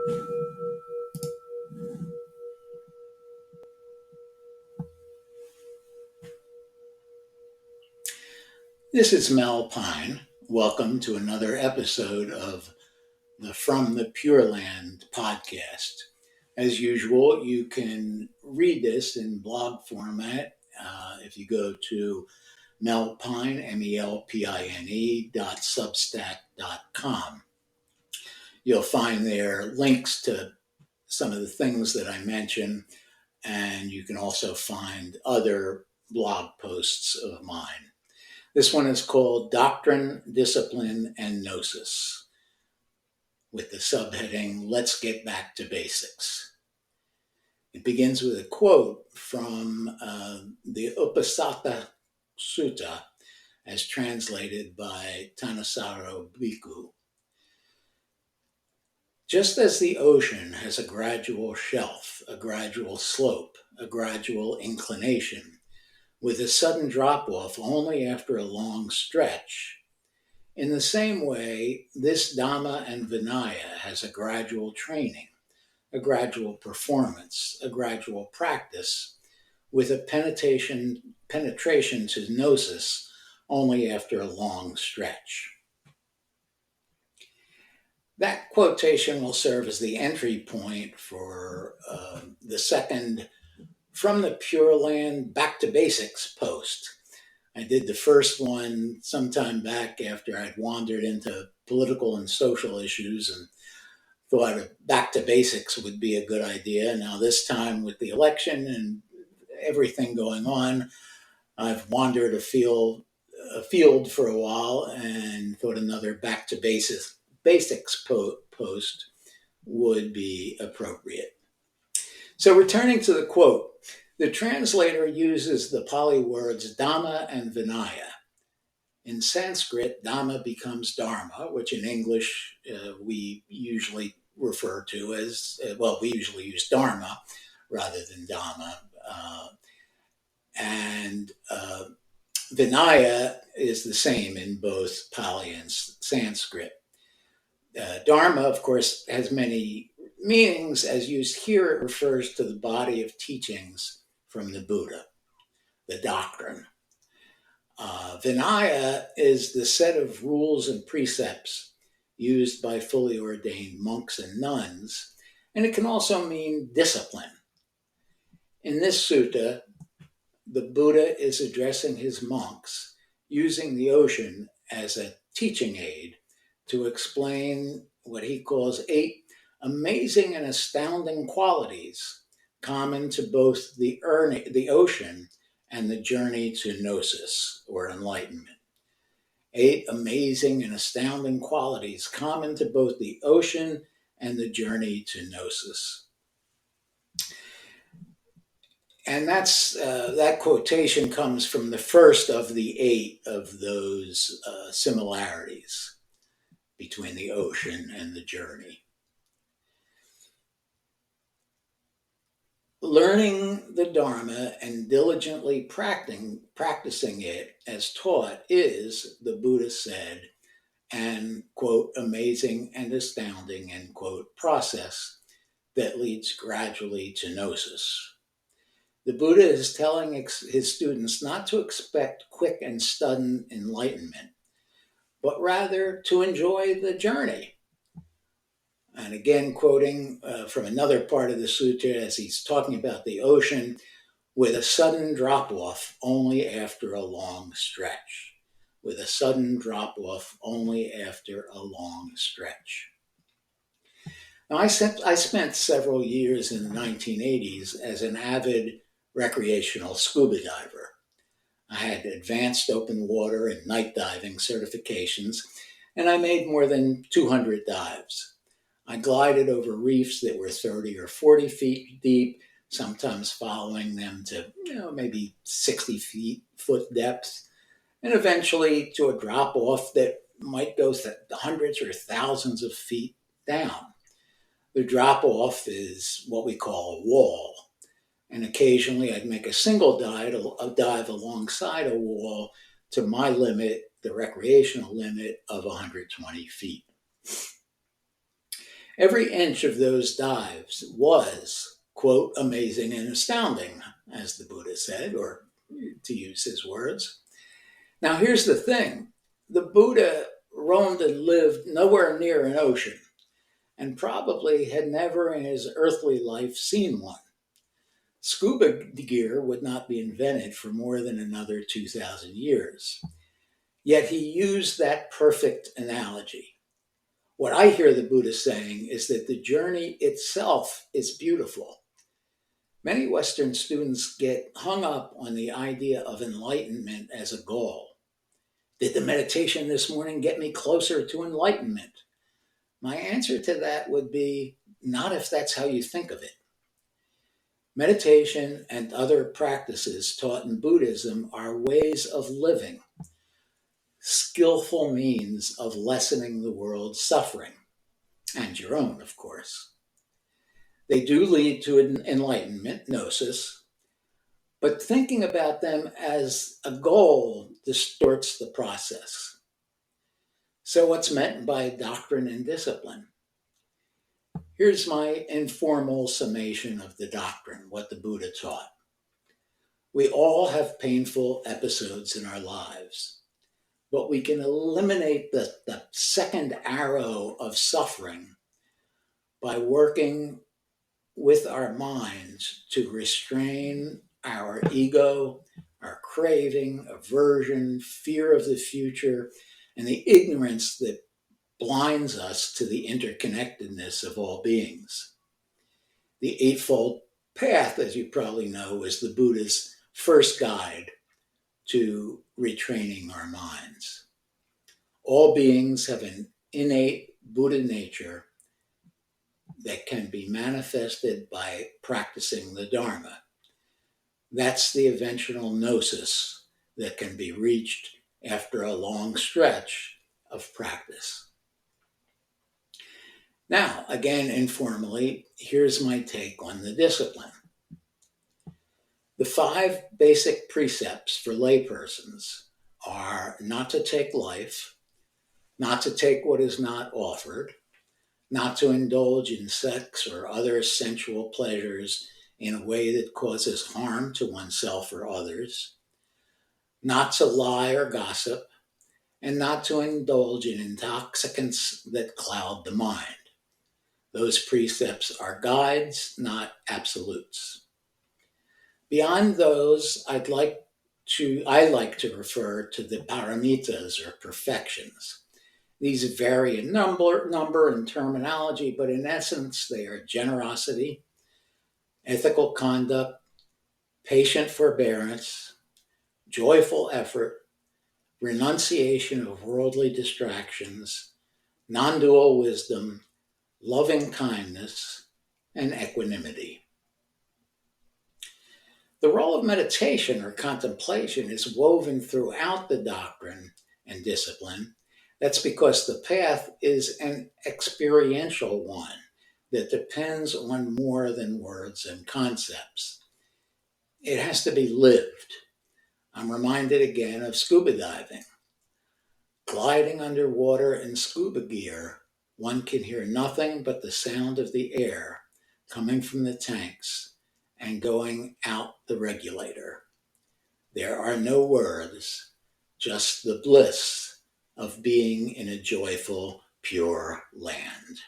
This is Mel Pine. Welcome to another episode of the From the Pure Land podcast. As usual, you can read this in blog format if you go to melpine, melpine.substack.com. You'll find there links to some of the things that I mention, and you can also find other blog posts of mine. This one is called Doctrine, Discipline, and Gnosis, with the subheading, Let's Get Back to Basics. It begins with a quote from the Upasata Sutta, as translated by Thanissaro Bhikkhu. Just as the ocean has a gradual shelf, a gradual slope, a gradual inclination, with a sudden drop-off only after a long stretch, in the same way, this Dhamma and Vinaya has a gradual training, a gradual performance, a gradual practice, with a penetration to Gnosis only after a long stretch. That quotation will serve as the entry point for the second From the Pure Land Back to Basics post. I did the first one sometime back after I'd wandered into political and social issues and thought back to basics would be a good idea. Now this time with the election and everything going on, I've wandered afield for a while and thought another back to basics post would be appropriate. So returning to the quote, the translator uses the Pali words Dhamma and Vinaya. In Sanskrit, Dhamma becomes Dharma, which in English we usually refer to as, we usually use Dharma rather than Dhamma. And Vinaya is the same in both Pali and Sanskrit. Dharma, of course, has many meanings. As used here, it refers to the body of teachings from the Buddha, the doctrine. Vinaya is the set of rules and precepts used by fully ordained monks and nuns, and it can also mean discipline. In this sutta, the Buddha is addressing his monks using the ocean as a teaching aid to explain what he calls 8 amazing and astounding qualities common to both the ocean and the journey to Gnosis, or enlightenment. 8 amazing and astounding qualities common to both the ocean and the journey to Gnosis. And that quotation comes from the first of the 8 of those similarities between the ocean and the journey. Learning the Dharma and diligently practicing it as taught is, the Buddha said, an, quote, amazing and astounding, end quote, process that leads gradually to Gnosis. The Buddha is telling his students not to expect quick and sudden enlightenment, but rather to enjoy the journey. And again, quoting from another part of the sutta as he's talking about the ocean, with a sudden drop-off only after a long stretch. With a sudden drop-off only after a long stretch. Now, I spent several years in the 1980s as an avid recreational scuba diver. I had advanced open water and night diving certifications, and I made more than 200 dives. I glided over reefs that were 30 or 40 feet deep, sometimes following them to maybe 60 foot depth, and eventually to a drop-off that might go hundreds or thousands of feet down. The drop-off is what we call a wall, and occasionally I'd make a single dive alongside a wall to my limit, the recreational limit of 120 feet. Every inch of those dives was, quote, amazing and astounding, as the Buddha said, or to use his words. Now, here's the thing. The Buddha roamed and lived nowhere near an ocean, and probably had never in his earthly life seen one. Scuba gear would not be invented for more than another 2,000 years. Yet he used that perfect analogy. What I hear the Buddha saying is that the journey itself is beautiful. Many Western students get hung up on the idea of enlightenment as a goal. Did the meditation this morning get me closer to enlightenment? My answer to that would be not if that's how you think of it. Meditation and other practices taught in Buddhism are ways of living, skillful means of lessening the world's suffering, and your own, of course. They do lead to enlightenment, Gnosis, but thinking about them as a goal distorts the process. So what's meant by doctrine and discipline? Here's my informal summation of the doctrine, what the Buddha taught. We all have painful episodes in our lives, but we can eliminate the second arrow of suffering by working with our minds to restrain our ego, our craving, aversion, fear of the future, and the ignorance that blinds us to the interconnectedness of all beings. The Eightfold Path, as you probably know, is the Buddha's first guide to retraining our minds. All beings have an innate Buddha nature that can be manifested by practicing the Dharma. That's the eventual Gnosis that can be reached after a long stretch of practice. Now, again, informally, here's my take on the discipline. The 5 basic precepts for laypersons are not to take life, not to take what is not offered, not to indulge in sex or other sensual pleasures in a way that causes harm to oneself or others, not to lie or gossip, and not to indulge in intoxicants that cloud the mind. Those precepts are guides, not absolutes. Beyond those, I like to refer to the paramitas, or perfections. These vary in number and terminology, but in essence, they are generosity, ethical conduct, patient forbearance, joyful effort, renunciation of worldly distractions, non-dual wisdom, loving kindness, and equanimity. The role of meditation or contemplation is woven throughout the doctrine and discipline. That's because the path is an experiential one that depends on more than words and concepts. It has to be lived. I'm reminded again of scuba diving. Gliding underwater in scuba gear, one can hear nothing but the sound of the air coming from the tanks and going out the regulator. There are no words, just the bliss of being in a joyful, pure land.